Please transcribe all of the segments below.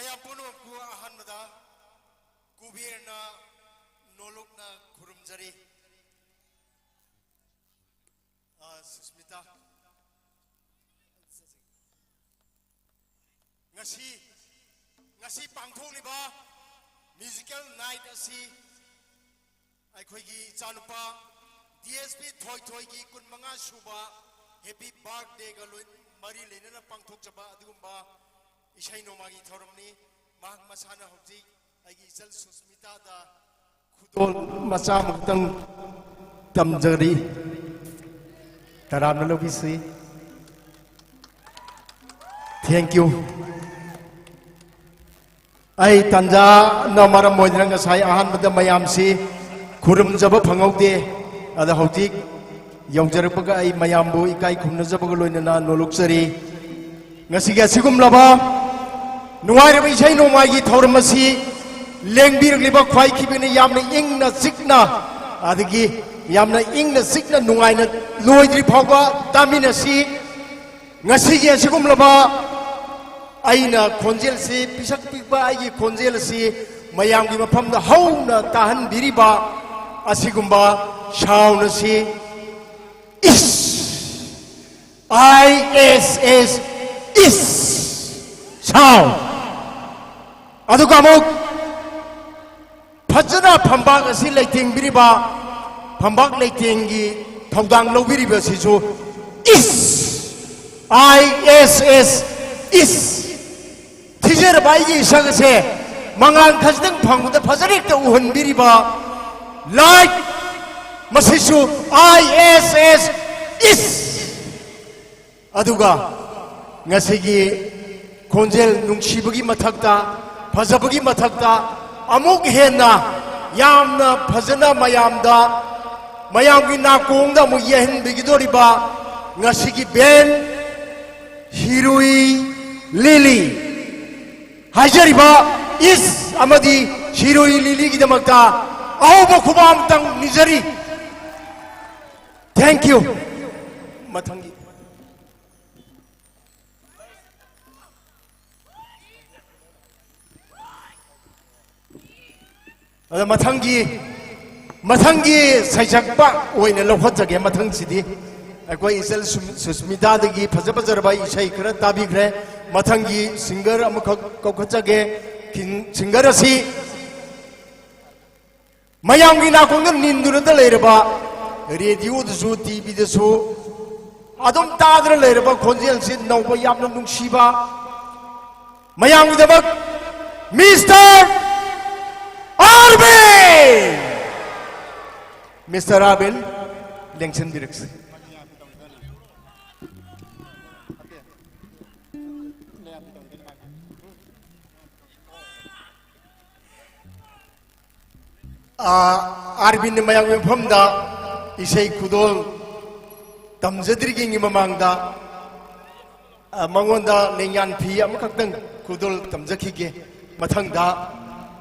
Mayam puno ku ahan mada KUBER na nolok na kurumjari SUSHMITA ngasi pangthokliba musical night asi aikoigi chanupa Dsp Thoithoi gi kunmanga suba happy birthday ga loi mari lenana pangthokjaba adugumba isai nomagi thoramni mahak masana hauji aigi ichal SUSHMITA da khudol macha muktang tamjari taramna lobisi thank you ai tanja na maram moidrang sai ahan bada mayam si khurum jaba phangaude ada hauji yongjarapga ai mayam bu ikai khumna jaba loinana noloksari ngasi ga sigum laba nuai rabi sai no magi thormasi lengbir liba khwai khibini yamna ingna sikna adigi yamna ingna sikna nuai na loidri phawba tamina si ngasi ga sigum laba aina khonjel si pisak pikba ai khonjel si mayam gi mafam da hauna tahan biriba asigumba shauna si is is sound aduga amuk phajana phambak asi leiting biriba phambak leiting gi thawdang lobiriba sisu is is Teacher by Sagase, Mangan Kasdang Pang, the Pasarik, the Uhunbiriba, like Masisu, ISS is Aduga Nasigi Konjel Nungshibugi Matakta, Pasabugi Matakta, Amuk Hena, Yamna, Pasana Mayamda, Mayamina Konga Muyen Bigidoriba, Nasigi Ben, Shirui, Lily. Hajariba is Amadi Shirui Lili Gidamakta Auba Kubam Tang Nizari. Thank you. Matangi. Matangi Sajakba when a Lohotage Matang City. Akoi isel SUSHMITA dagi phajabajarabai isai khara tabigre mathangi singer amakak kokachage singer asi mayamgi na kongan nindura da leiraba radio du TV da su adum tadra leiraba khonjel si NOWBOY yamna nungsiba mayamgi dabak Mr. ARBIN lengsen direks ARBIN mayang mifamda isai kudol tamjadrigi mamangda mangonda lengyan phi amakaktang kudol tamjakhige mathangda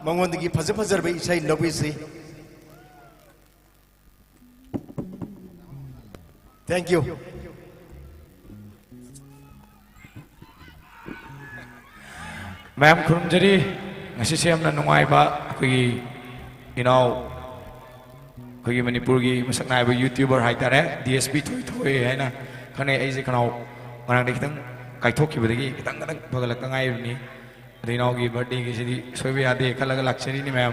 mangondagi phajarba isai lobisi thank you ma'am khurumjari ngasi semna nungaiba koi Kogi Manipur gi masak nai ba YouTuber haitare Dsp Thoithoi haina khane ai je kanau marang de kitang kaithok ki badagi kitang bagalak ngai ni dinau gi birthday gi sidi soibe ade khalaga lakchari ni ma'am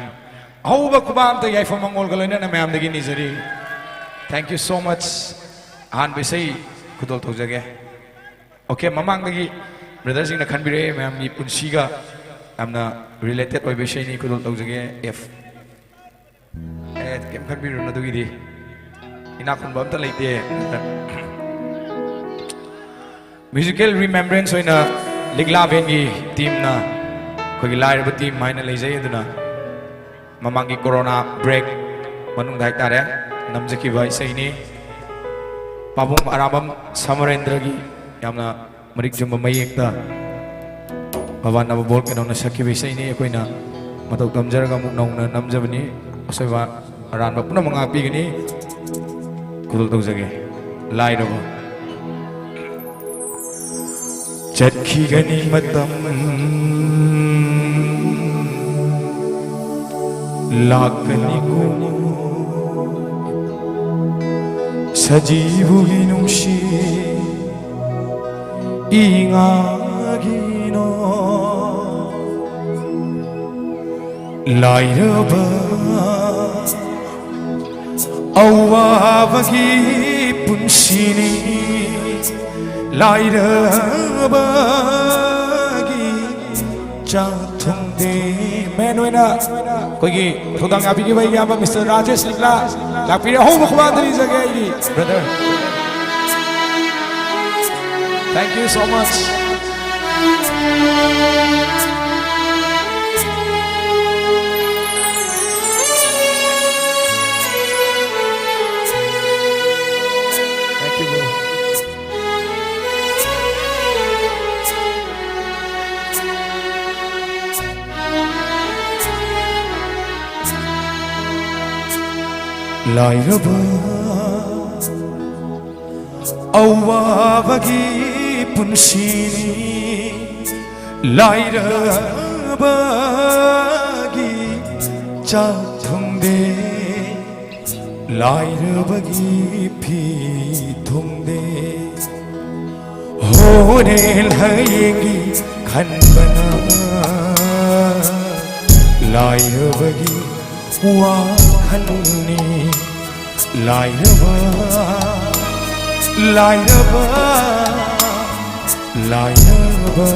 au ba kubam ta yai phom mangol galoina na ma'am dagi ni jari thank you so much han besai khudol thojage okay mamang dagi brother sing na khanbire ma'am ni punsiga amna related oi besai ni khudol thojage f kem khanbiru na dugidi inakun bamta leite musical remembrance hoina ligla vengi team na kogi lairba team maina leijai aduna mamangi corona break manung dai tare namjaki bai saini pabum arabam samarendra gi yamna marik jumba mayekta baban aba bol kenona sakhi bai saini koina matok tamjaraga muk nauna namjabani asaiba RANBIR puna mengapi gini kudul tau jage lai dobo chat khi gani matam lakaniku sajibuhi nungsi ingagino lairaba awabagi punsini lairabagi chathungde menwena kogi thudang abigi bai ya Mr. Rajesh Likla lakpire ho mukhwandri jagay brother. Thank you so much. Thank you, bro. Lairaba awabagi punsini lairabagi chathungde lairabagi phi thungde hone layengi khanbana lairabagi wa khalni lairaba lairaba lairaba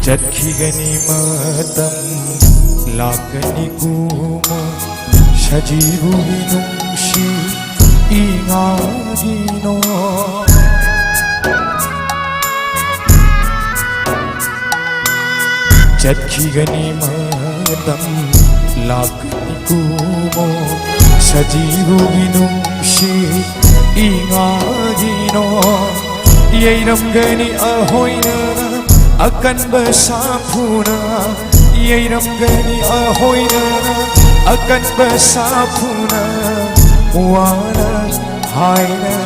Jatkigani matam lakani kuma shajibu hinungshi ingagino Jatkigani matam lakani kuma shajibu hinungshi ingagino Yairamgani ahoina akan bersapuna Yairamgani ahoina akan bersapuna wana haina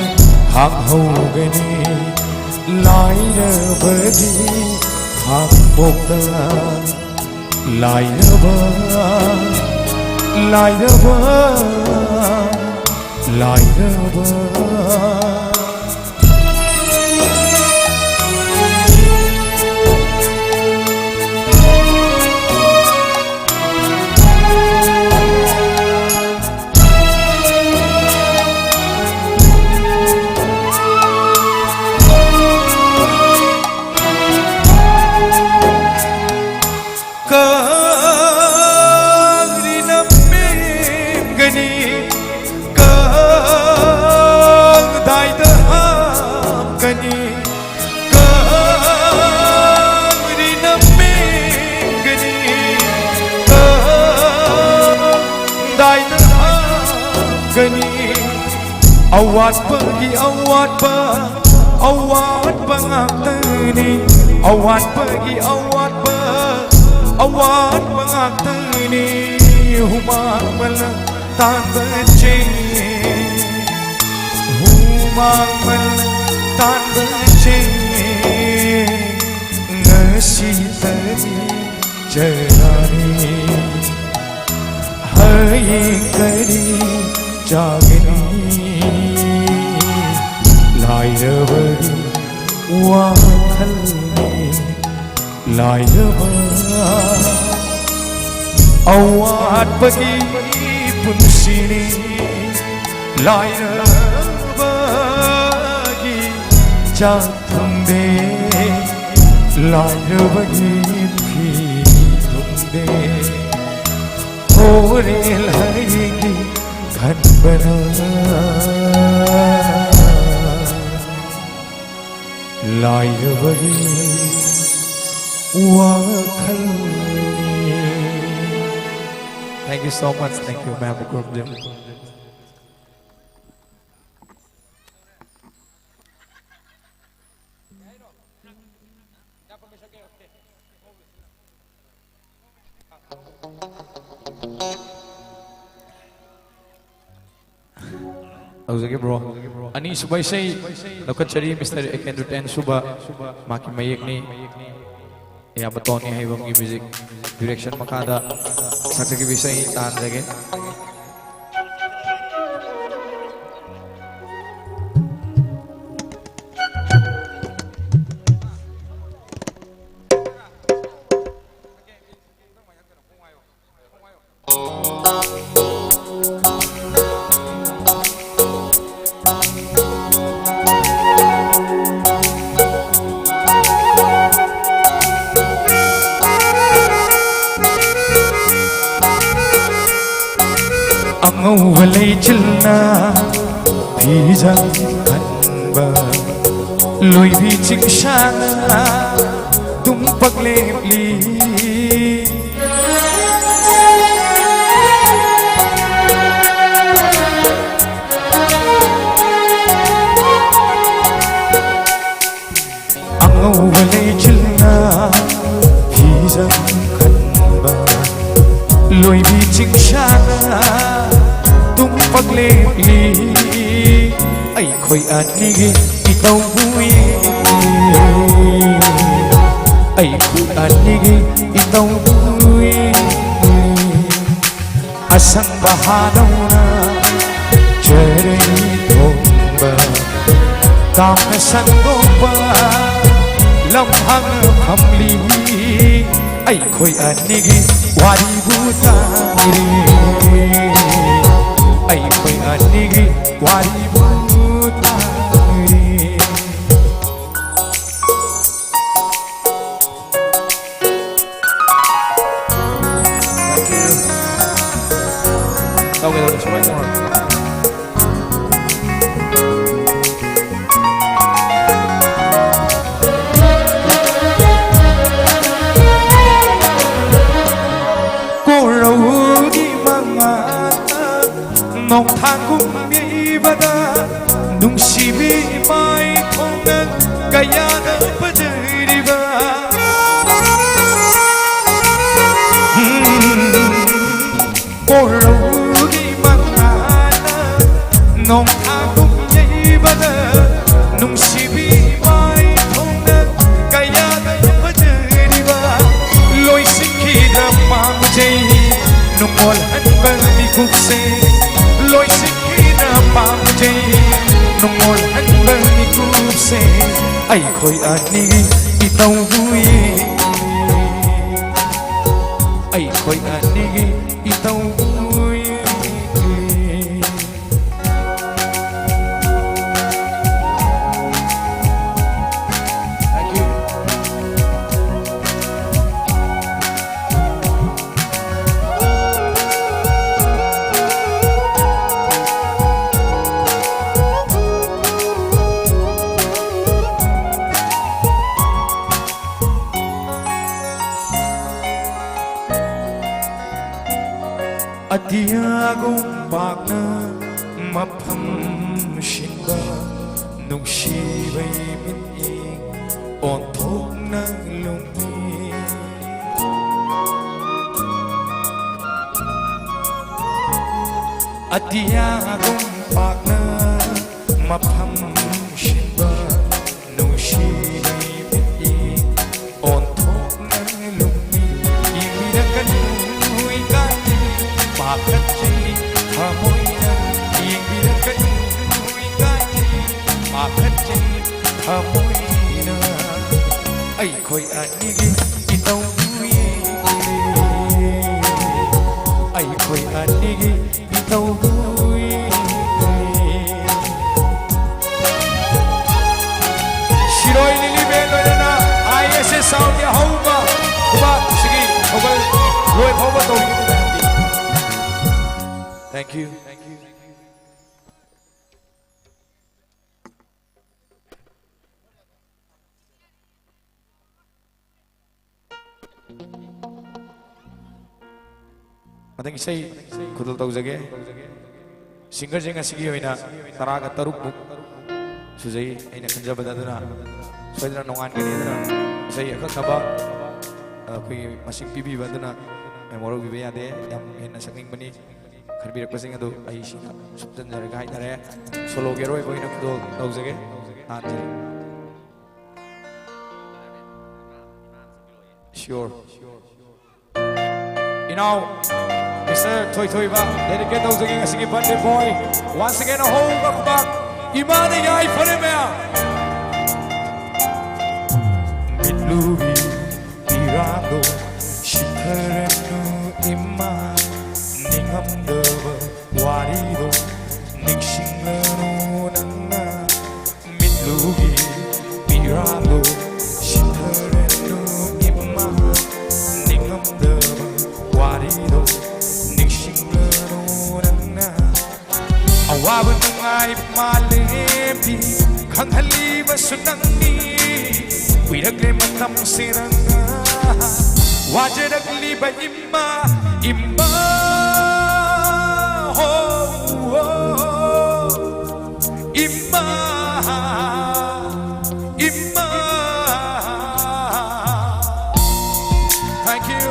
hanghogani laina bagi hangbokta laina ba laina ba laina ba Awat pergi awat pengakteni awat pergi awat pengakteni humang melentang bencing humang melentang bencing ngesitani jalani hayingkani jagini lairabagi wa khalni lairaba awat bagi punsini lairabagi chathungde lairabagi phi thungde hore laigi khanbana ꯂꯥꯏꯔꯕꯒꯤ ꯋꯥꯈꯜꯅꯤ. Thank you so much. Thank you, ma'am. Okay, bro. Ani subay say nakachari Mr. Ekenduten suba maki mayek ni ya baton ni haibam ki music direction makada saksa ki bisay tan lage. Walay chilna phiza khanba loi bi chingshana tum paglepli ango walay chilna phiza khanba loi bi chingshana paglepli ay khoi anigi itaw bui ay khoi anigi itaw bui asang bahanaw na chere thomba tam na sangopa lamhang phamli ay khoi anigi wari butari ay khoi anigi wari butari. Okay, let's try more. Nong thang kung ibada nung sibi mai thong nang kaya na padiriba Korogi mangana nong thang kung ibada nung sibi mai thong nang kaya na padiriba loi sikhi dramang jai nung ol hanbal ni kukse loi sikina pamje nungol hanbal ni kupse ay khoi anigi itaw bui ay khoi anigi itaw bui. Thank you. Atiyagong pakna mapam shinba nungsibay mining ontok ng lumi Atiyagong pakna mapam shinba nungsibay mining ontok ng lumi Ibinagan mo'y kani bakit siya hamoy na ibinagan mo'y kani bakit siya hamoy na ay khoi anigi itaw bui ay khoi anigi itaw bui Shirui nilibelo na ISS sound niya hauba kuba sige haugal loi hauba tawin Thank you. Thank you. Matang isay kudul tauzage singer jenga sigi hoina taraga taruk muk sujai aina kanjabada duna soidra nongan gani duna isay akak naba koi masing pibi baduna memoro bibe ade yam hena saking bani kharbirak pasing adu ai sina subjan jaraga hai tare solo geroi boina kudul tauzage anjali sure you know Mr. Thoithoi ba dedicate those again as a birthday boy once again a whole welcome back imani yai for him mitlubi pirado shikarenu imma ningamdo warido ningshinglanu nanna mitlubi pirado shikarenu imma ningamdo warido Awaban ng ay malipi Kanghali ba sunangni Wiragli matam siranga Wajaragli ba imma Imma Imma Imma Thank you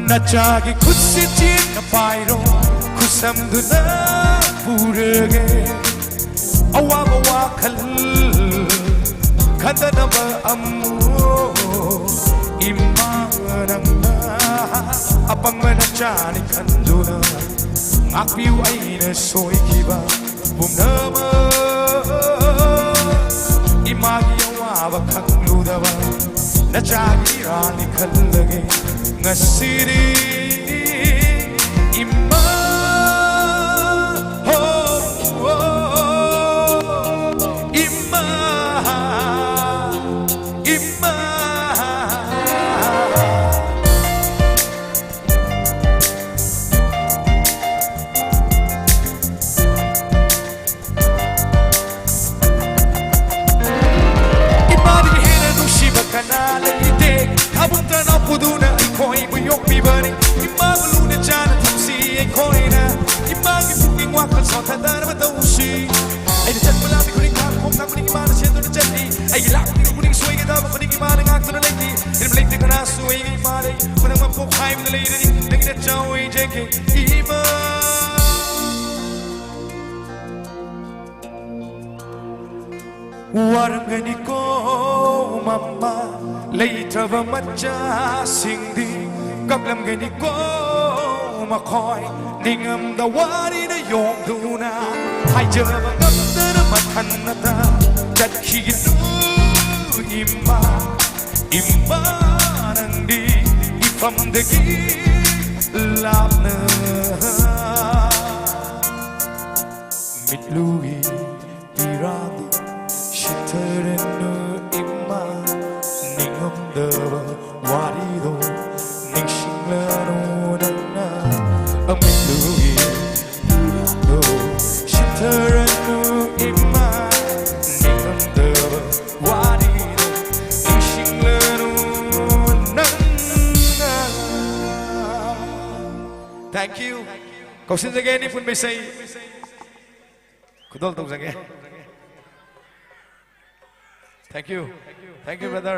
Nachagi khud se chin na pairo khusam duna purage awaba wa khal khadana ba ammo imanamna apangana chani khanduna ngakpiu aina soikiba bumnama imagi awaba khangludaba nachagi rani khallage ngasiri imma imma imma imani hena nushiba kanala ide habunta na puduna koi bu yok bi bani imma luna jana tamsi koi na imma ki fucking walk on so tadar ba tausi ai de chat bala mi kuni ka kom na kuni ma na chendo na chatti ai la kuni soi ga da kuni ma na ngak na leti in blake de kana soi ga ma le mana ma ko khai mi le ni ding na chau ai jk imma warangani ko mama leitava macha singdi kaplam gani ko makhoi ningam da wari na yom duna hai java kaptara mathanata jatki du imma imma nandi ifam degi labna mitlugi iradu shitarenu imma ningam warido ningshinglanu nanna amitlugi do shitaranu imma ningam warido ningshinglanu nanna Thank you kausin jage ni pun mesai kudol tong jage Thank you brother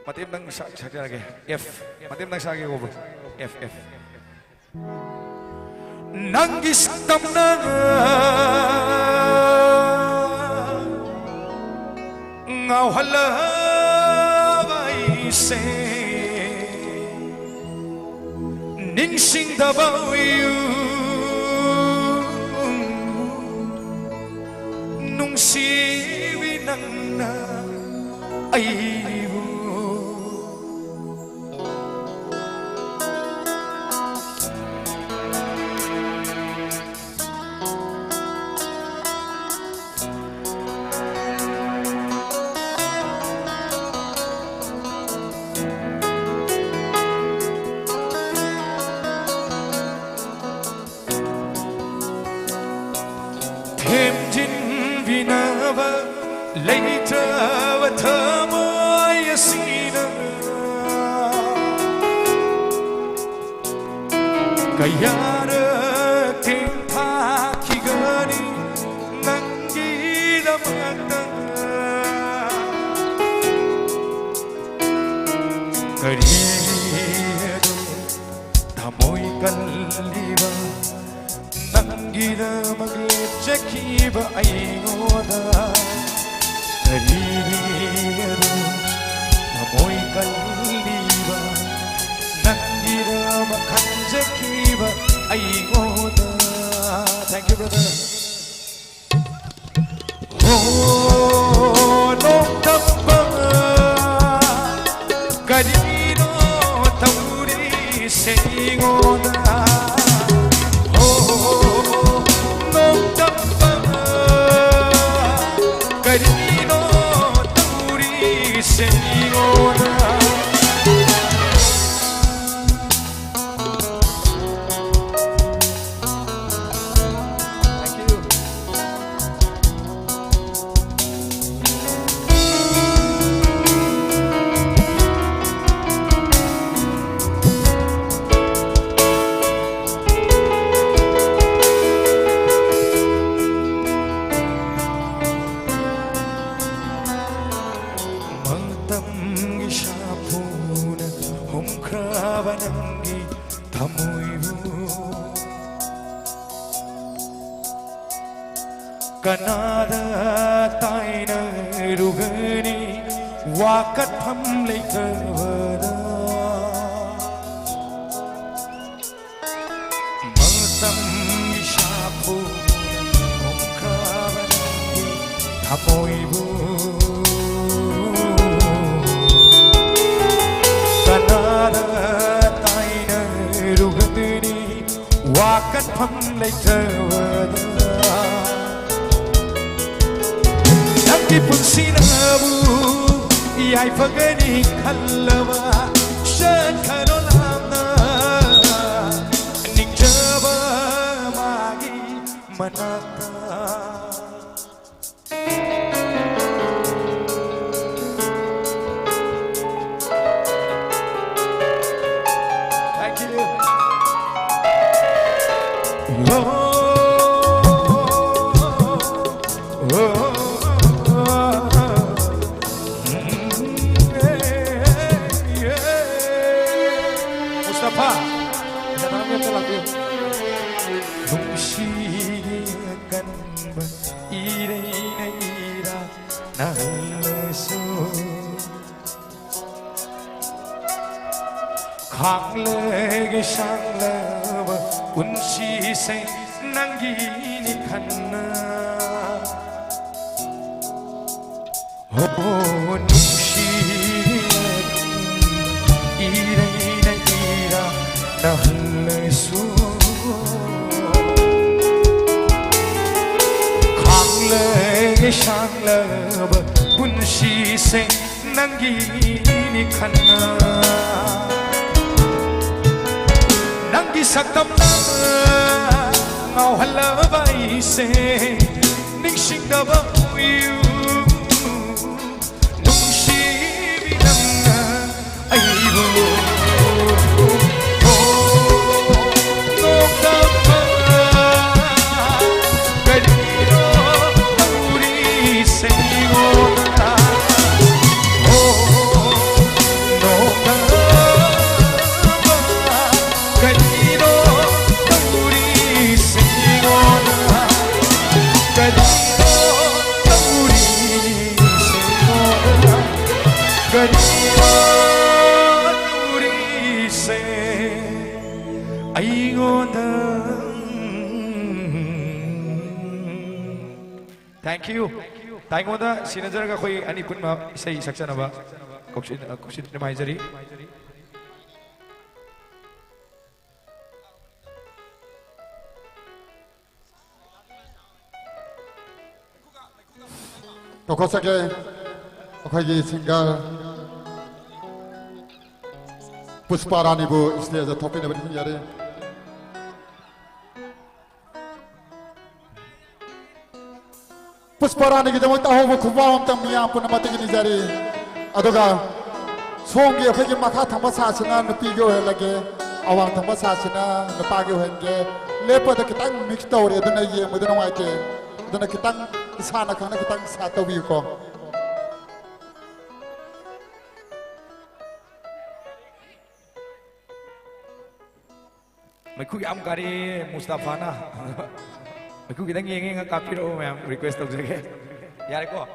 Matim nang sakya lagi F matim nang sakya ko F Nanggis tamna ngau halawai se ningsing dabaw yu nung siwi nang na ay binaba later thamoy asina kayara tinta kigani nangila magda karido thamoy kalliba nangila maglechakiba aingoda karido thamoy kalliba nangila maglechakiba aingoda. Thank you, brother. Oh, NOKPHADE karido tauri sengoda. Oh, NOKPHADE karido tauri sengoda. Kanada taina rugani wakatham leikavada matam shapu omkravani thamoibu Kanada taina rugani wakatham leikavada Nangki punsinabu Iyai pagani kallava Shan karolamna Ningjaba magi manata Thank you. MUSTAFA Nungsikan ba iray na ira na laso Khanglege shanglaba unsi se nangini khanna Oh nungsikan iray na ira na laso Khanglege shanglaba unsi se nangini khanna Nangi saktam na ngau halaba ise Ningsing na ba uyu Nungsi binang na aibo NOKPHADE karido tauri sengoda Thank you. TAINGO da sinajaraga khoi ani punma isai sakchana ba koksit maijari Tokosake akhagi singer Pushparani bu stage topi na bani yare Pushparani की दमक ताहो खुबाम तम मियाम पुन मत की निजारी अदोगा सोंगे अफे के मखा थमा सासना नुपी के होए लगे अवांग थमा सासना नुपा के होएंगे लेपद कितंग मिक्स तौरे अदुना ये मदन वाइके अदुना कितंग इसाना खाना कितंग सातवी को मैं कुछ आम करी मुस्ताफा ना मैं कुछ कितने ये काफी रो मैं रिक्वेस्ट तक जगह यार को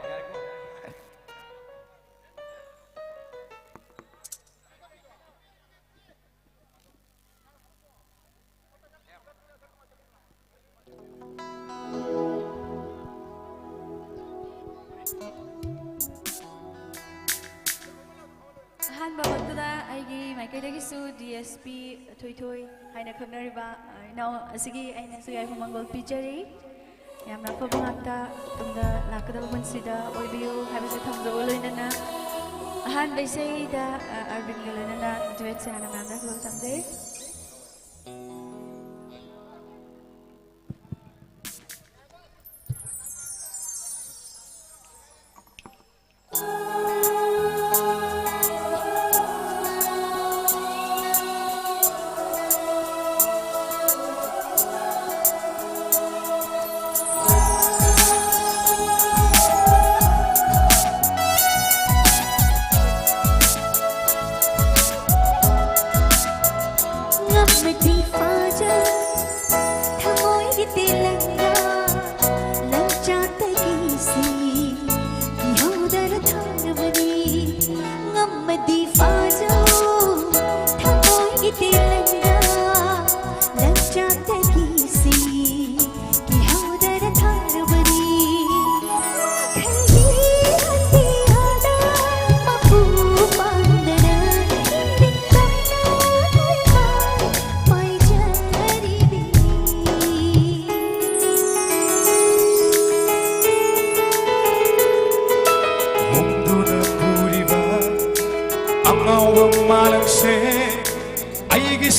Dsp Thoithoi haina khonariba now asigi aina suyai mangol pichari yamna phobangta tumda lakada bunsida oibiu habise thamjo loinana han baisai da arbin loinana duet sana mamra khol tamde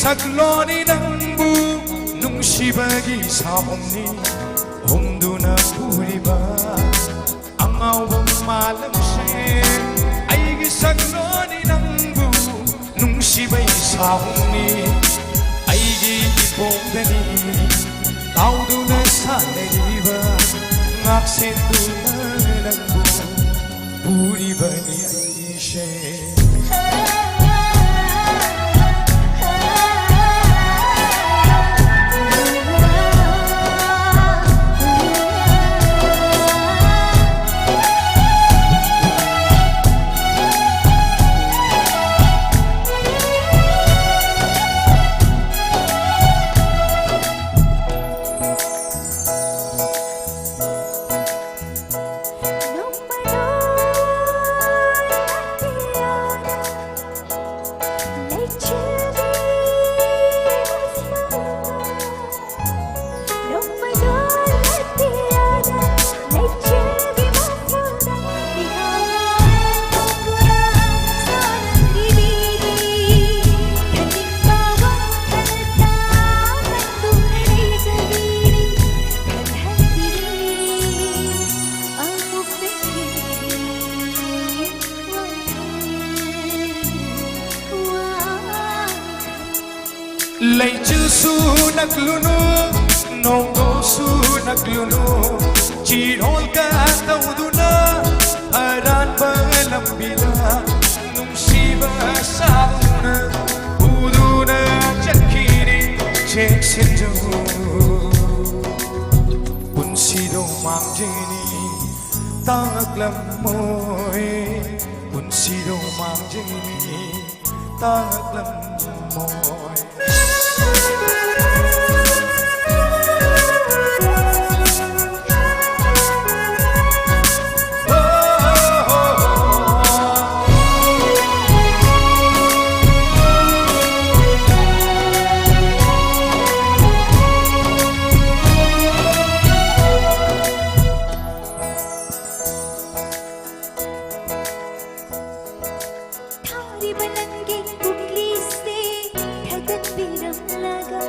Sagloni nambu nungsibagi saomni humduna puriba angawang malam se aigi sagloni nambu nungsibagi saomni aigi ipongdani tauduna saneriba ngaksetuna nambu puriba ni aishe Leichil su naglunu, nongo su naglunu, chirol ka tauduna, aran balambila, nungsiba sauna, uduna jakiri, cheksinjo, punsido mamjini, tangaklam moy, punsido mamjini, tangaklam moy. Thari banange pugli se dhagat piram laga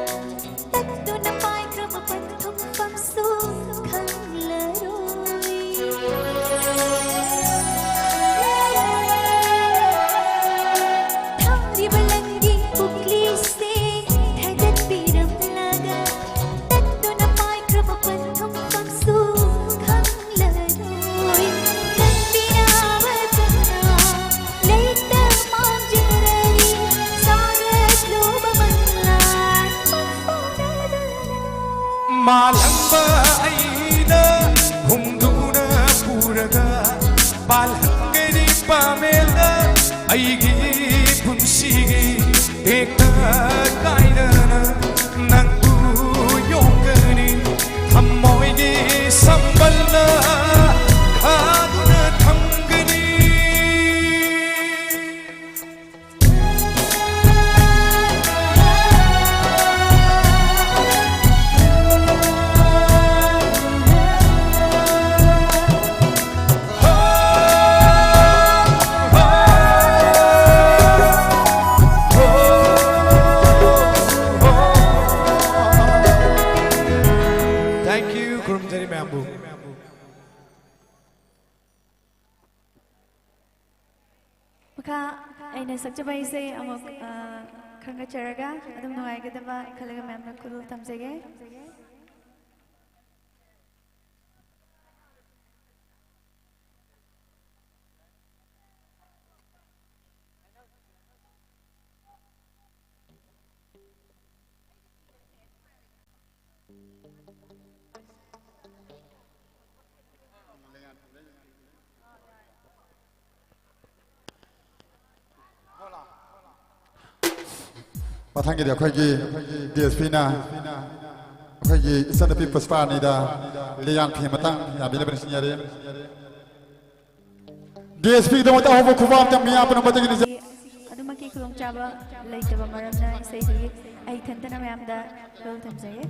Palhangani pamela aigi punsigi ekta kaidana nangku yongani thammoigi sambalna khaduna thangani ꯑꯩꯅ ꯁꯛꯆꯕ ꯏꯁꯩ ꯑꯃꯨꯛ ꯈꯪꯒꯠꯆꯔꯒ ꯑꯗꯨꯝ ꯅꯨꯡꯉꯥꯏꯒꯗꯕ ꯈꯜꯂꯒ ꯃꯌꯥꯝꯅ ꯈꯨꯗꯣꯜ ꯊꯝꯖꯒꯦ ꯃꯊꯪꯒꯤꯗꯤ ꯑꯩꯈꯣꯏꯒꯤ ꯗꯤꯑꯦꯁꯄꯤꯅ ꯑꯩꯈꯣꯏꯒꯤ ꯏꯆꯟꯅꯨꯄꯤ ꯄꯨꯁꯄꯥꯔꯥꯅꯤꯗ ꯂꯤꯌꯥꯟꯈꯤ ꯃꯇꯥꯡ ꯌꯥꯕꯤꯔꯕꯅꯤ ꯁꯤꯟꯖꯔꯤ ꯗꯤꯑꯦꯁꯄꯤꯒꯤꯗꯃꯛꯇ ꯑꯍꯧꯕ ꯈꯨꯕꯥꯛ ꯑꯝꯇ ꯃꯤꯌꯥꯝ ꯄꯨꯝꯅꯃꯛꯇꯒꯤ ꯅꯤꯖꯔꯤ ꯑꯗꯨꯃꯛꯀꯤ ꯈꯨꯗꯣꯡꯆꯥꯕ ꯂꯩꯇꯕ ꯃꯔꯝꯅ ꯏꯁꯩꯗꯨꯒꯤ ꯑꯩ ꯏꯊꯟꯇꯅ ꯃꯌꯥꯝꯗ ꯈꯨꯗꯣꯜ ꯊꯝꯖꯒꯦ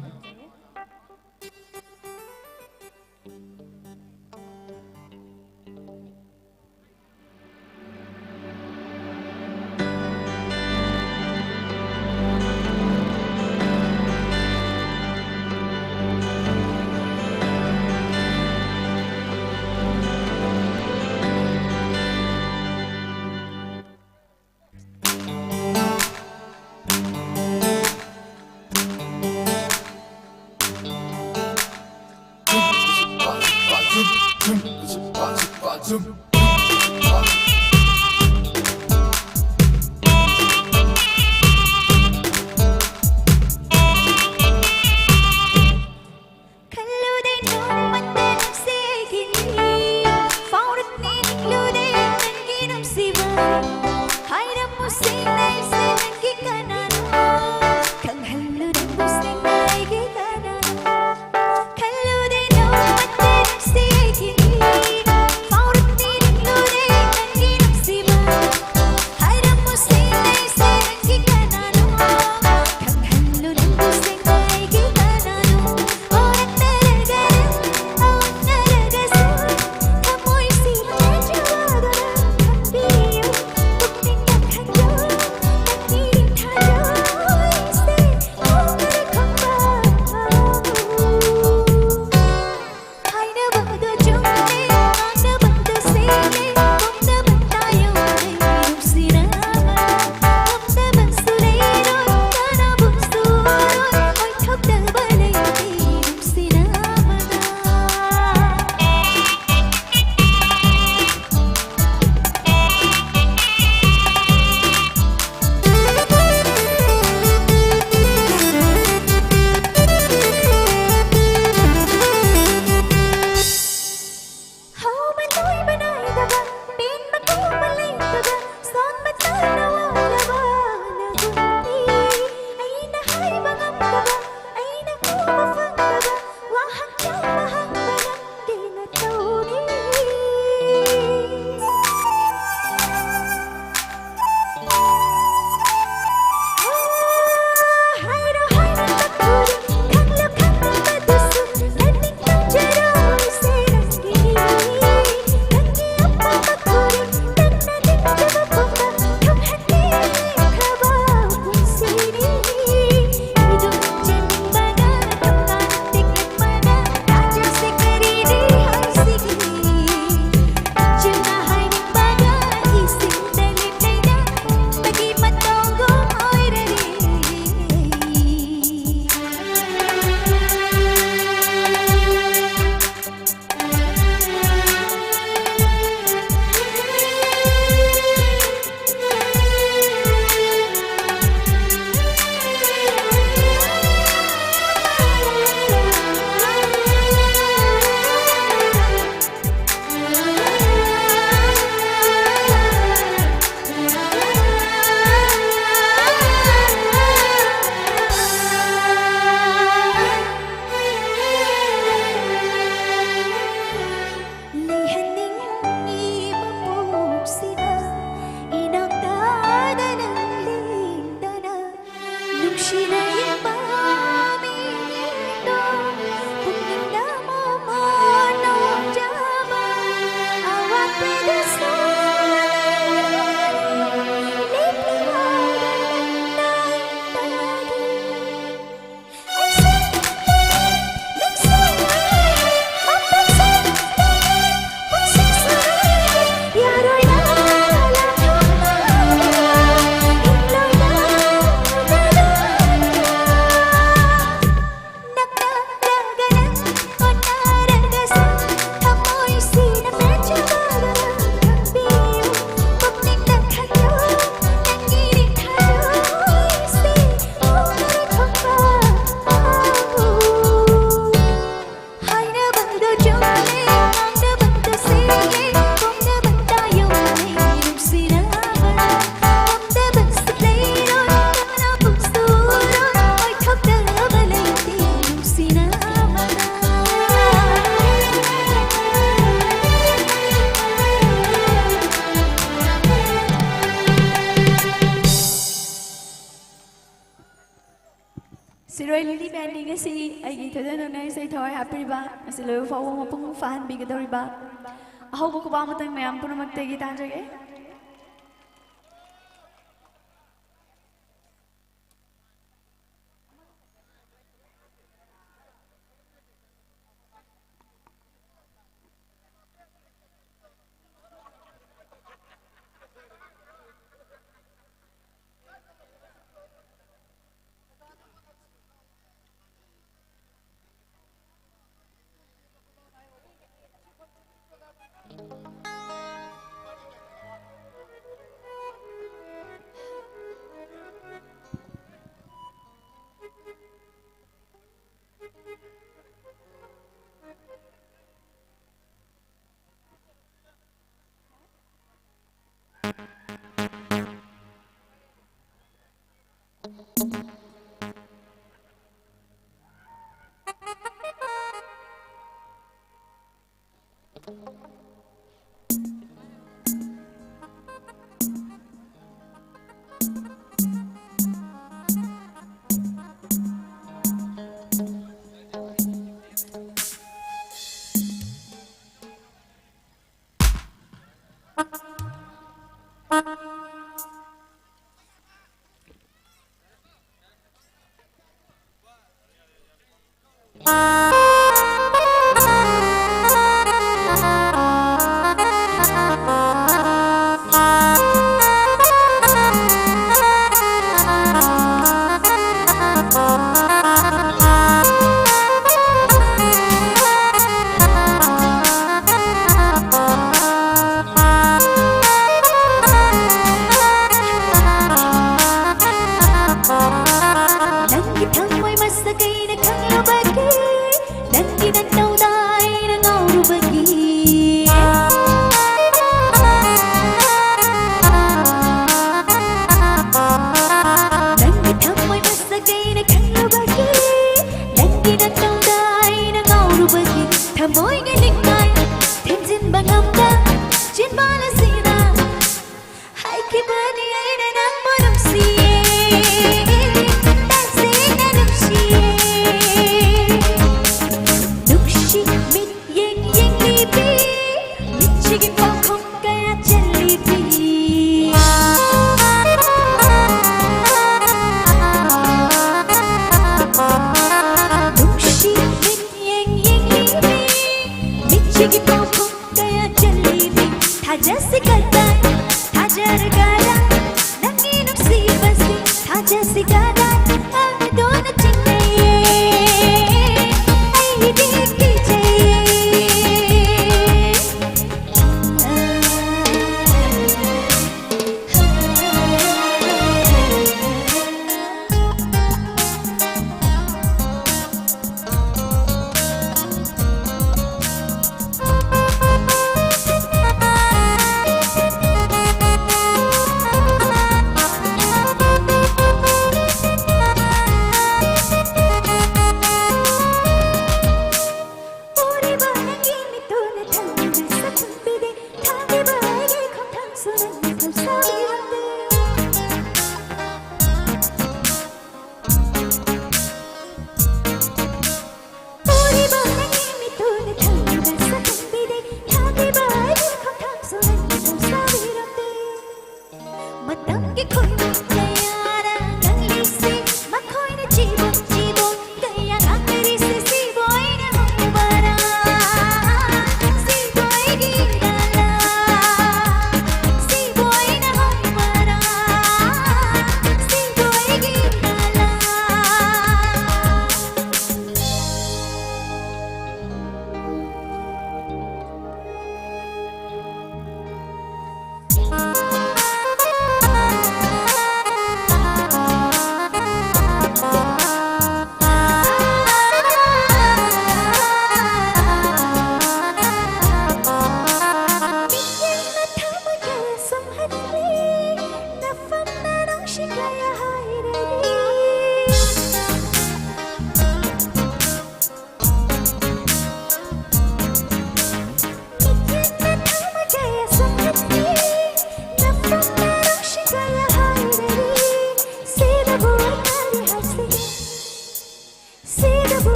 ngasi aigi thoidona sei thoi hapiriba ngasi lo fawo mapung fan bigadoriba ahobo ko ba matang mayam punamakte gi tanjage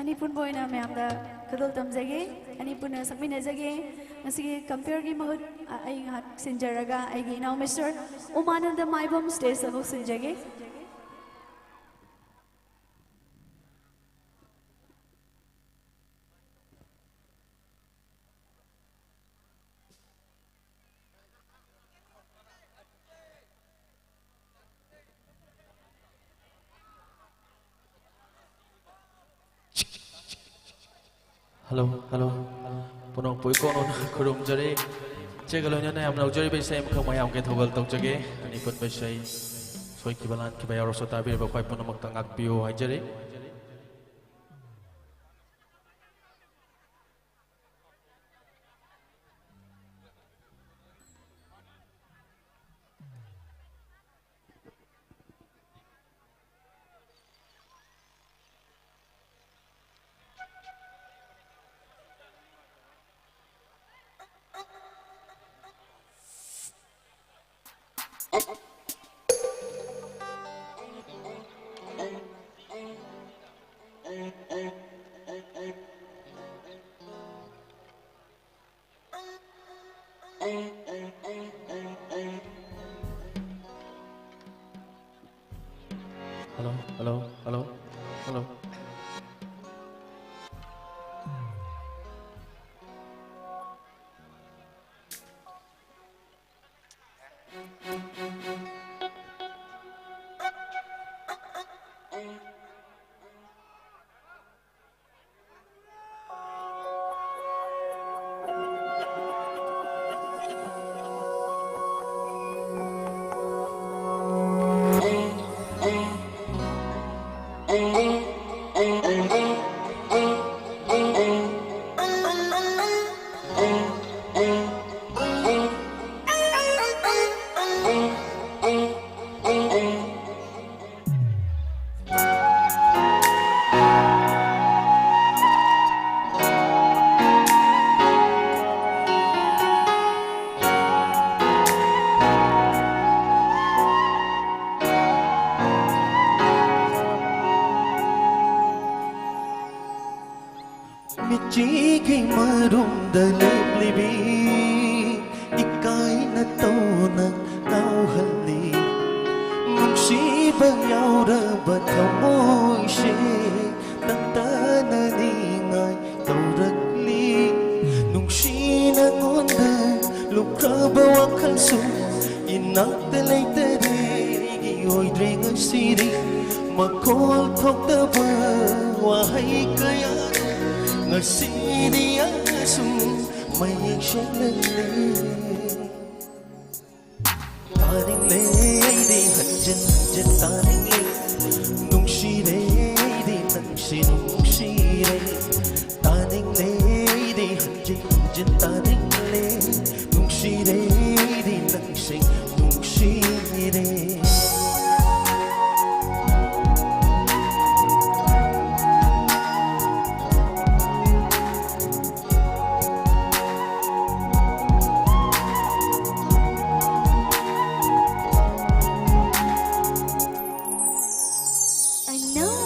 Ani pun boy na mayam da kadol tamjage, ani pun sakminajage, ngasige compare gi mahut ay hat sinjaraga ay gi now Mr. Umananda Maibom stage sabok sinjage. Hello, hello. Punong pui konon kurum jari. Cekalo nya na amna jari bai sai mkhang mayam ke thogal tok jage. Ani pun bai sai soi kibalan ki bayar rosota bir ba khoi punong mak tangak piu hai jari. Hello, hello, hello, hello. Michigi marunda leblibi ikai na tona nauhali Nungsibang yaura batamoi she Tantana ningay tauragli Nungsina ngonda lukrabawa kalso Inak talay tarigi oy drenga siri Makol tok taba wahay kaya Ngasidi ang aso may shalale Taring le di hanjan hanjan taring le Nung shire di nang sinung shire Taring le di hanjan hanjan taring le Nung shire di nang sinung shire I know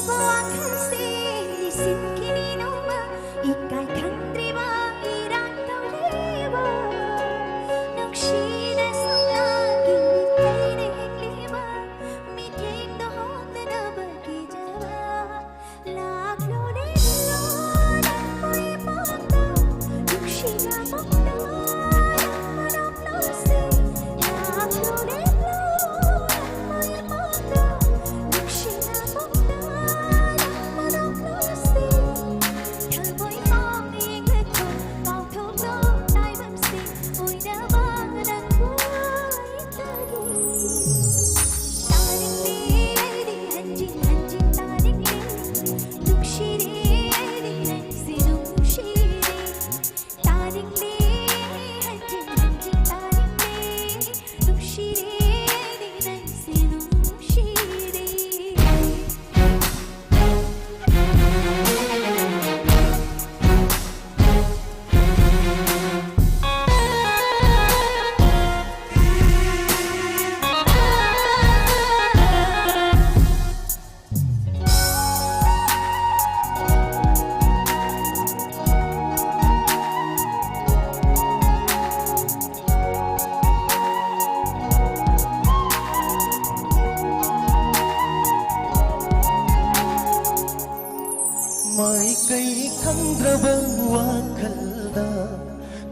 마이ꯀꯩ ꯈꯪꯗ꯭ꯔꯕ ꯋꯥꯈꯜꯗ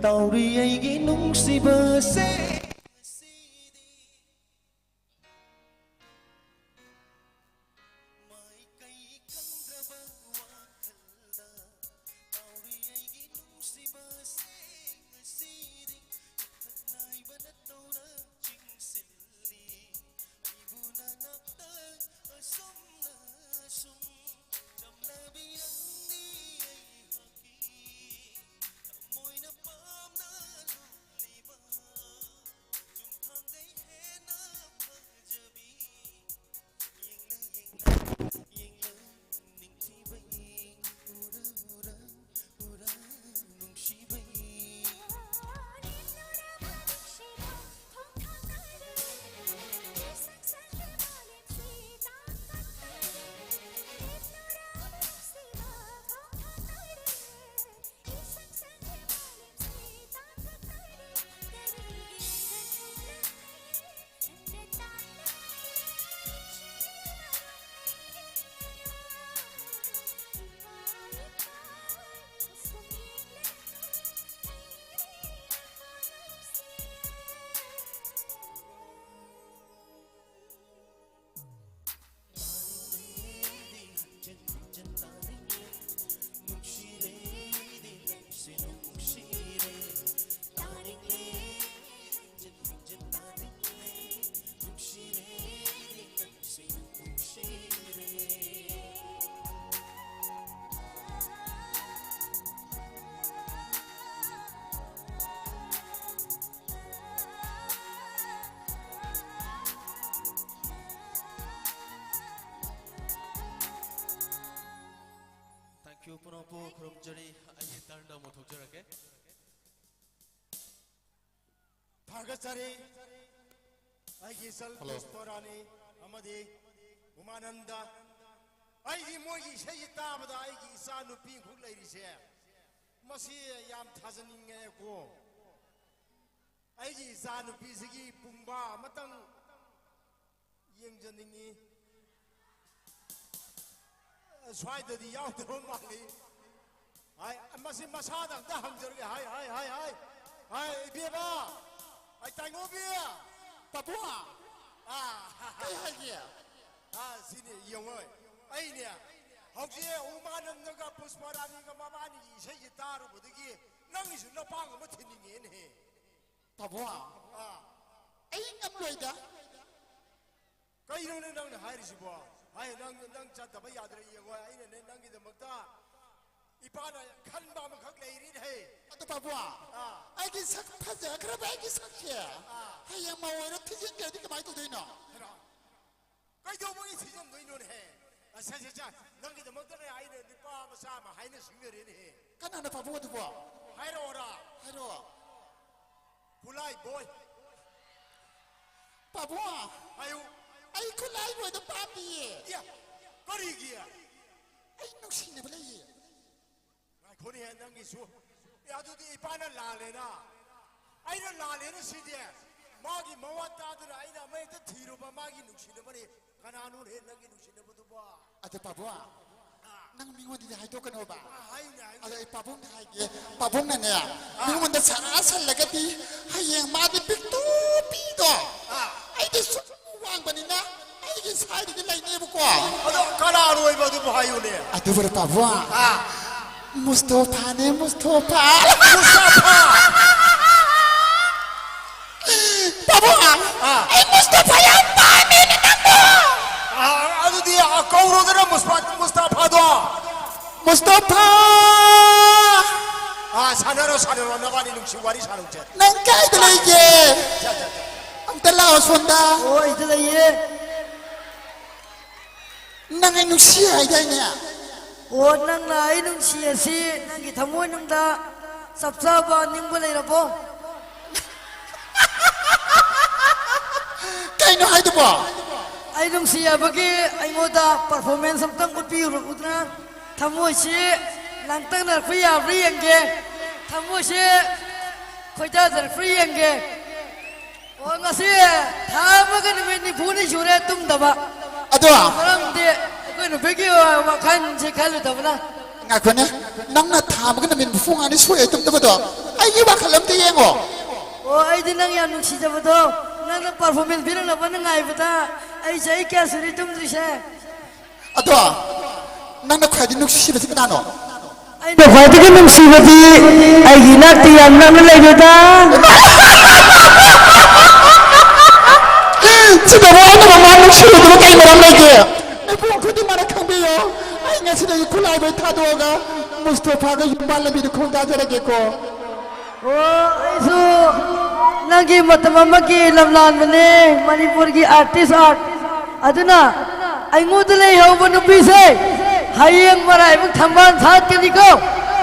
ꯇꯥꯎꯔꯤ ꯑꯩꯒꯤ ꯅꯨꯡꯁꯤꯕꯁꯦ 푸노포 그럼저리 아예 다른 거 독절할게. 파가차리 아이기 설 푸스파라니 아마디 우마난다 아이기 모기 세이 따보다 아이기 이사 누피 굴레이리세 마시 얌 타자닝게고 아이기 이사 누피시기 뿡바 마땅 이행전닝이 swayda di yaw to mali ai masi masada da hamjor ge hai bieba ai taingo bia papua kai hagia sini yongoi ai ne hokje umananda ga pushparani ga mamani sei ji taru budigi nangi su na pang ma thininge ne papua ai ngamloida kai no ne nang hai ri sibo ai nang chataba yadre yengoi ai ne nangi da makta ipana khanba ma khak leiri he ado papua ai gi sak phaja kra bai gi sak che hai ya ma wora thijin ge di ka mai to deina kai do mo i thijam doino ne he sa nangi da makta ne ai ne nipa ma sa ma hai ne singre ne he kana na papua du bo hai ro KHULAI boy papua ayu ai KHULAI boy da papi ya kari gi ai no sine bale ye ai khoni he nangi su ya du di ipana la le na ai na la le na si de magi mawata da ai na mai ta thiro ba magi nuksine bari kana nu he nangi nuksine bu du ba ado papua nang mingo di hai to kano ba hai na ado ai papung hai ge papung na ne mingo da sara sal lagati hai yang ma di pik tu pi do ai di su wang bani na ai gi sai di lai ne bu ko ado kana roi ba du ba hayu ne ado ber papua Mustafa ne Mustafa papua ai Mustafa ya pa mi ne na ado di akauro da Mustafa do Mustafa sanaro na bani nungsi wari sanung jet nang kai de lai ge ang talao sonda oi de lai ye nang ai nungsi ai dai ne o nang na ai nung si si nang gi thamoi nung da sabsa ba ning bo lai ra bo kai no hai do ba ai nung si ya ba gi ai mo da performance sam tang ut pi ru utna thamoi si lang tang na free ya free yang ge thamoi si khoi da dar free yang ge o ngasi tha ba ga ni bu ni shure tum da ba ado Orang dia, kau nu pergi makan si kalu tahu na. ngakone nangna tham ga min fung ani soi tum tum do ai gi wa khalam te yengo o ai din nang ya nuksi jaba do nang na performance birang na ban ngai bata ai jai kya suri tum drise ato nangna khwai di nuksi ba sikna no ai na khwai di nuksi ba di ai gi nak ti yan nang lai bata sida wa na ma nuksi do kai maram lai ge ai pu khudi mara khambi yo ai nga sida yi khulai ba tha do ga mustafa ga yumbal la bi de khong da jara ge ko o ai su nagi matamama ki lamlan mane manipur ki artist art aduna ai ngod le ho banu pi se hayeng marai buk thamban that ke ni ko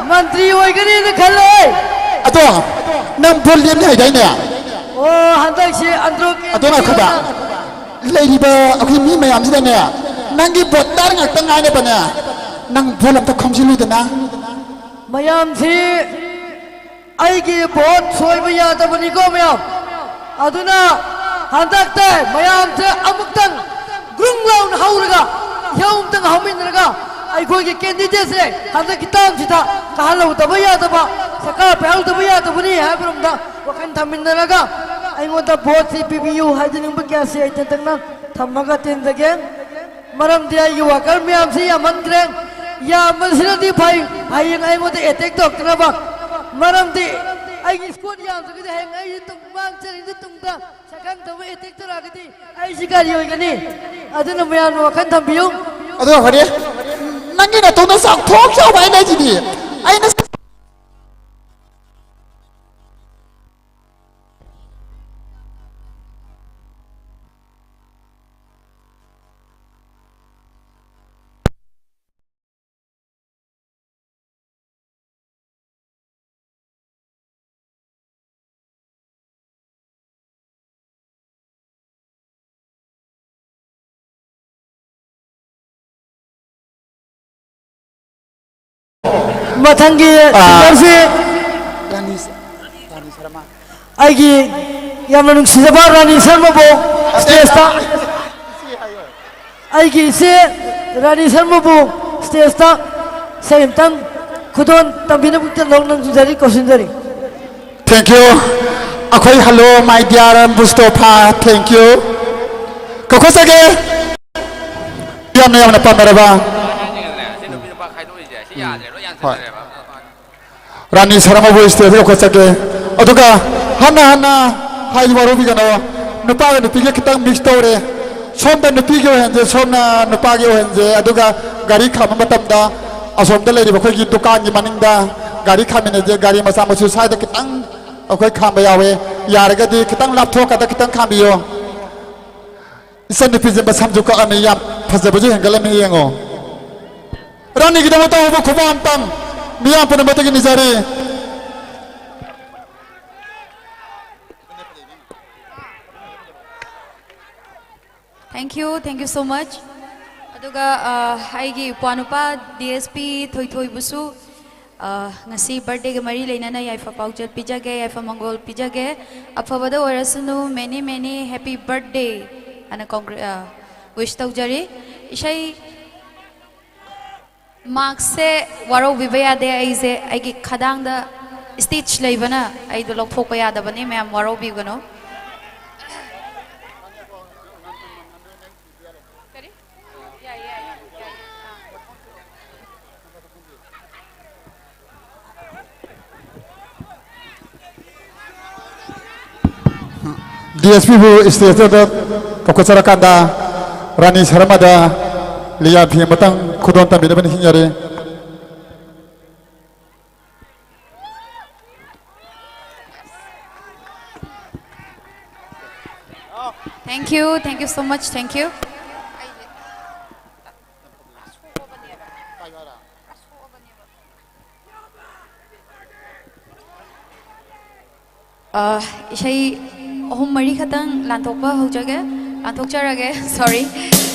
mantri oi gani na khale ato nam volume ne dai ne o handak se andro ke ato na khuba lady ba akhi mi mayam sida ne nangi botar ngak tangai ne bana nang volume ta khomjilu da na mayam si ai ki bot soi ba ya ta bani ko mayam aduna handak te mayam se amuktang grung laun hauraga yaum tang hamin raga ai ko ki candidate se handak kitam sita ka halu ta ba ya ta ba saka pel ta ba ya ta bani ha brum da wakan thamin raga ai ngo ta bot si pbu hajing ba kya se ai tang na thamaga tin dage maram dia yu wakar mayam si yaman greng ya masira di bhai bhai ai ngo ta attack tok na ba maram di ai gi squad yam so ki hang ai tung bang chari du tung da sakang ta we attack to ragati ai sikari oi gani aduna mayan wakan thambiu ato khari nangi na to na sak thok chau bai na ji di ai na mathang gi singer se ai gi yamna nung sijaba rani sharma bo stage ta ai gi se rani sharma bo stage ta saim tang khudon tambina bukta long nang jari kosinjari thank you akhoi hello my dear mustafa thank you ko khosage yamna pamaraba rani sarama bo stage ko khosage aduga hana hana hai waru bi gana nupa ga nupi ge kitang mix tore somda nupi ge henje somna nupa ge henje aduga gari khama matam da asomda le ri khoi gi dukan gi maningda gari khamine je gari masa masu sai da kitang akhoi khamba yawe yarga di kitang laptho ka da kitang khambiyo isan nupi je basam ju ka ami yam phajabu je hengala mi yengo rani gi da mata ho khubam tam miyam pun mata gi nizari Thank you so much. Aduga aigi Puanupa DSP Thoithoi busu ngasi birthday ga mari leina na yaifa pauchat pijage yaifa mongol pijage afabada orasunu many happy birthday ana wish taujari isai marks se waro vibaya de aise aigi khadang da stitch leibana ai do lok phokpa yada bani ma'am waro bigano DSP bu istiadat kokosara kanda rani saramada liya bhi matang khudon ta bidban hinyare thank you so much thank you isai ohum mari khatang lantokpa hojage lanthokjarage sorry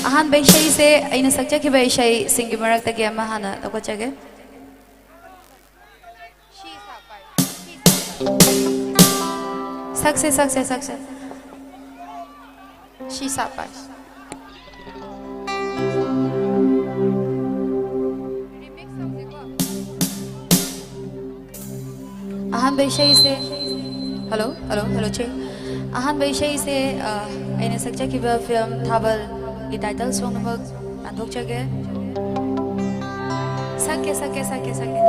ahan bai shai se aina sakcha ki bai shai singi marak ta ge ma hana tokachage success she sapai remix Ahaan बेशई से hello hello hello चे अहान बेशई से आइने सक्चा की film थाबल की title song नमक अंधोक जगे सके सके सके सके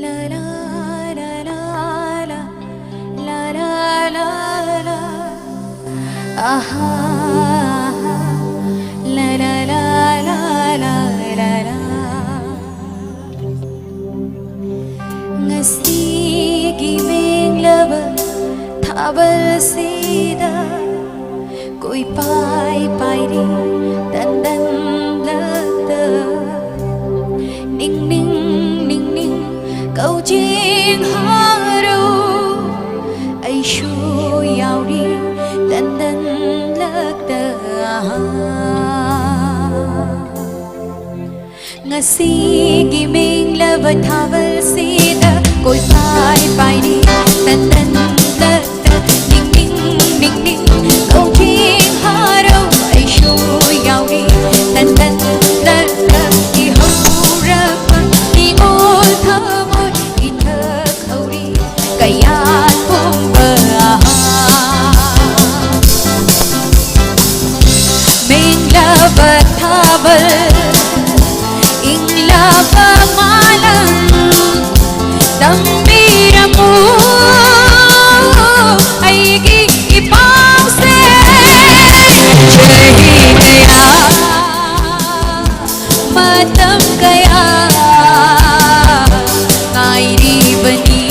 ला ला ला ला ला ला ला ला आहा ला ला ला ला ला ला ला ngasigi minglaba thabal sida koi pai pai ri dan dan lata ning ning ning ning câu chuyện haro ai shu yaw ri dan dan lata ngasigi minglaba thabal sida koi pai pai đi tan tan ta ta ning ning ning ning câu chuyện haro ai shu yaw đi tan tan ta ta đi hâu ra đi ôi thơ môi đi thơ khâu đi kayan pum bờ mình là vật thabal ing la ba malang Dambiramu aigi ipang se chahi gaya matam gaya ngairi bani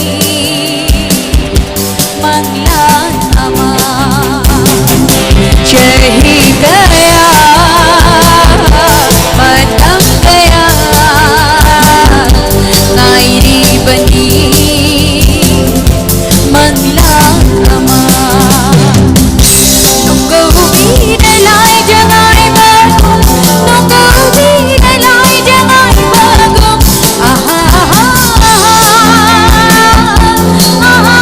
manglan ama chahi gaya matam gaya ngairi bani manglang ama nunggu bida lai jangai bagum nunggu bida lai jangai bagum aha aha aha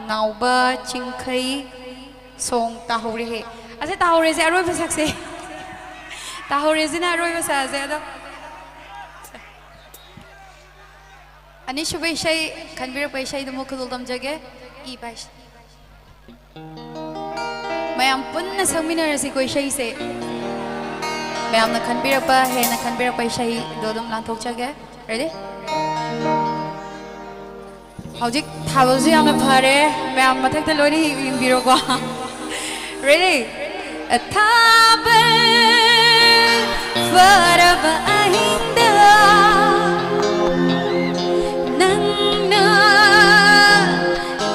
ngauba chingkhai song tahore he ase tahore se aroi basak se tahore zina aroi basa se ado ani shubai shai khanbir pai shai dumo khudul dam jage I bas mayam punna samina rasi koi shai se mayam na khanbir pa he na khanbir pai shai dodum lang thok jage ready Howjik thabalju yamna phare mayam mathak ta lori yingbiro ko ready thabal faraba ahinda nangna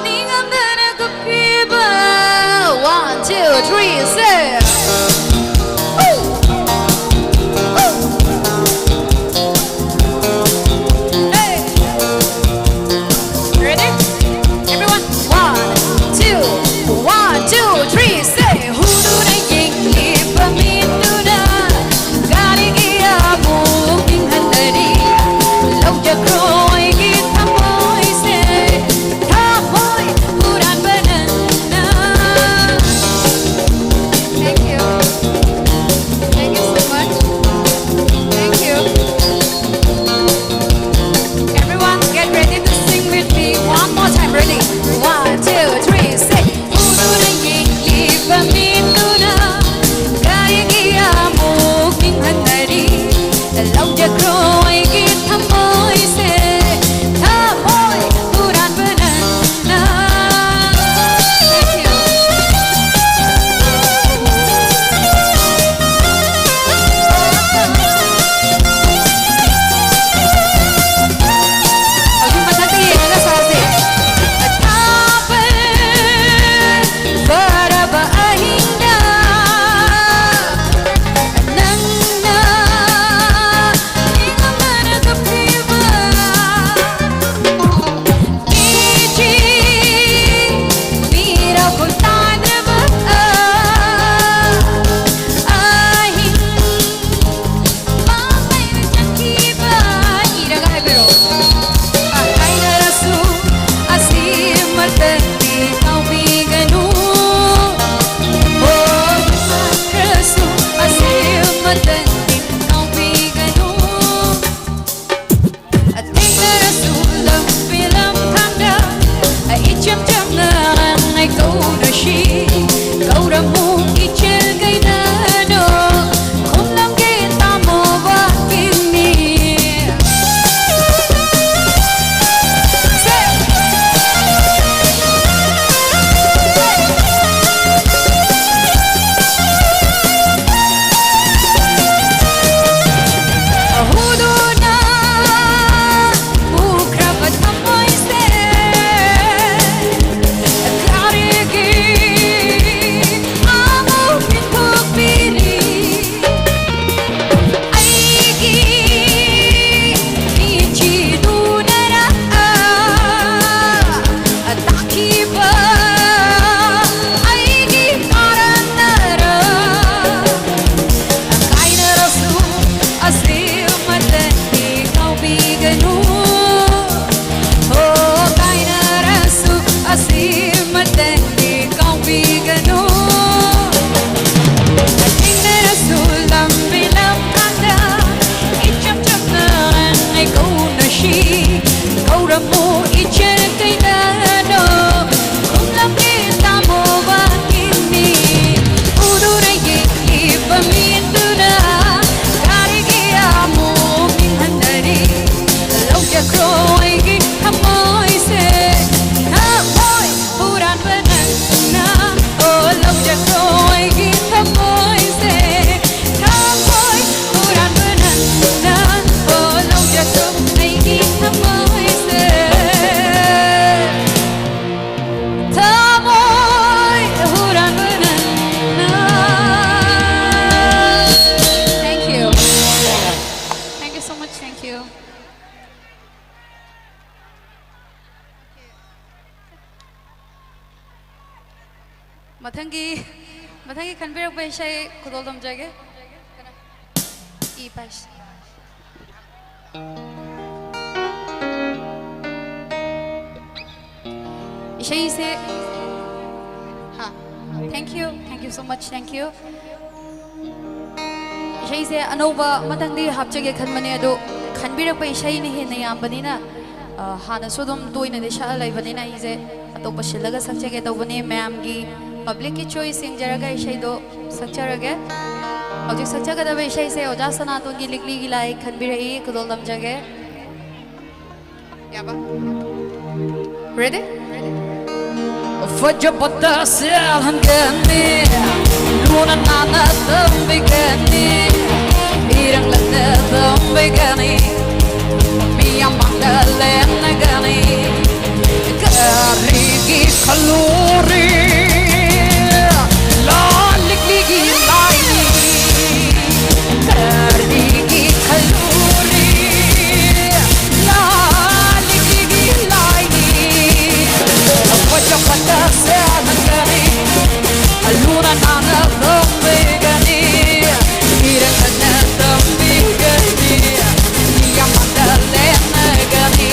ningamdana kupiba 1 2 3 say Mathangi khanbir pai shai khudol dam jage I pas Ishay se ha thank you so much thank you Ishay se anoba matangdi hapchage khanmane ado khanbirak pa ishay ni he nayam banina hana sodom toina de sha lai banina ise atopa shilaga sakchage tawbani ma'am gi public ki choice singjaraga ishay do sakcharage Aujik sakchaga da ishay se oja sanaton gi likli gi lai khanbirai kudol damjage Yaba Ready? Fajabata selhangani Luna nana tambigani Irang lana tambigani Miyamanda lenagani Karigi kaluri Lalikigi laini Karigi kaluri Lalikigi laini Fajabata selhangani Luna nana tambigani Irang lana tambigani Miyamanda lenagani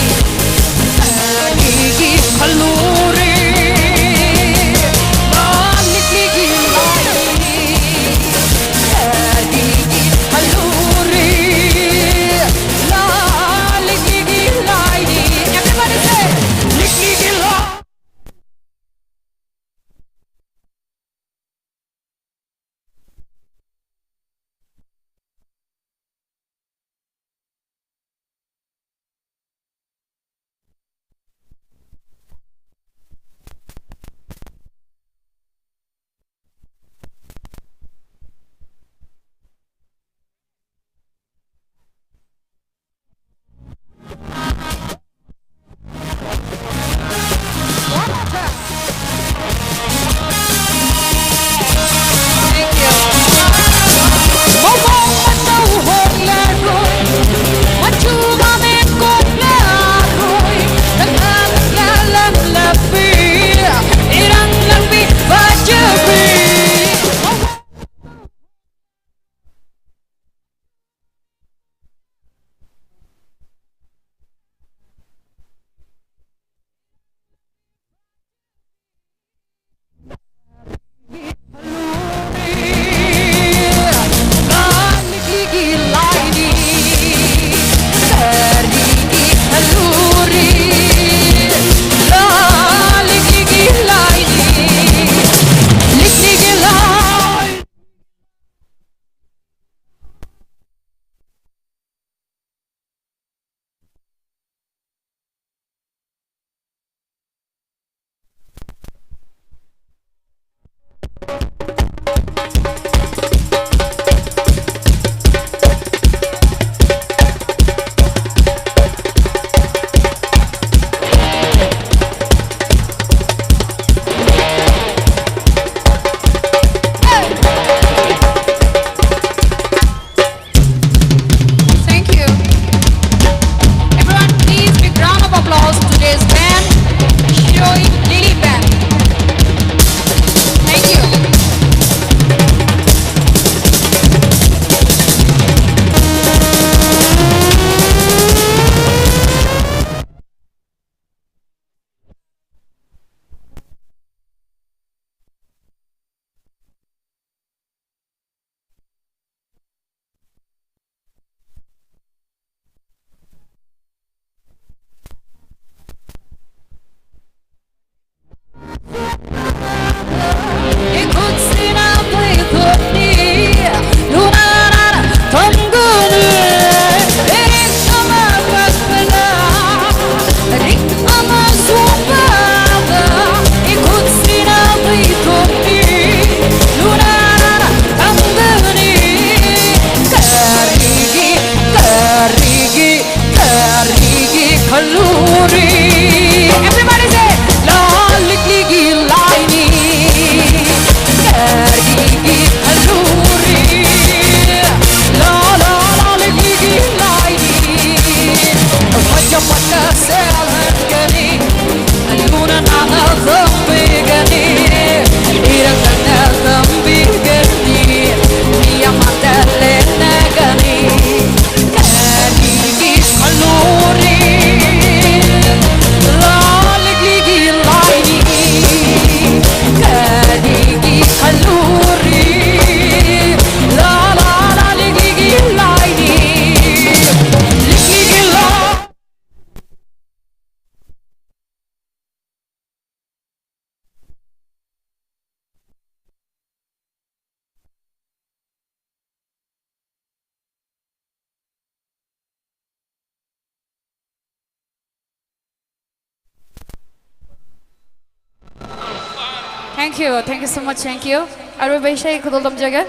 Thank you so much, thank you. Arbi bhai shai khudol dam jaga.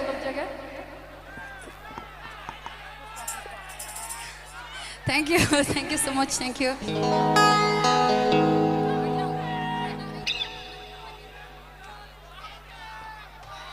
Thank you so much, thank you.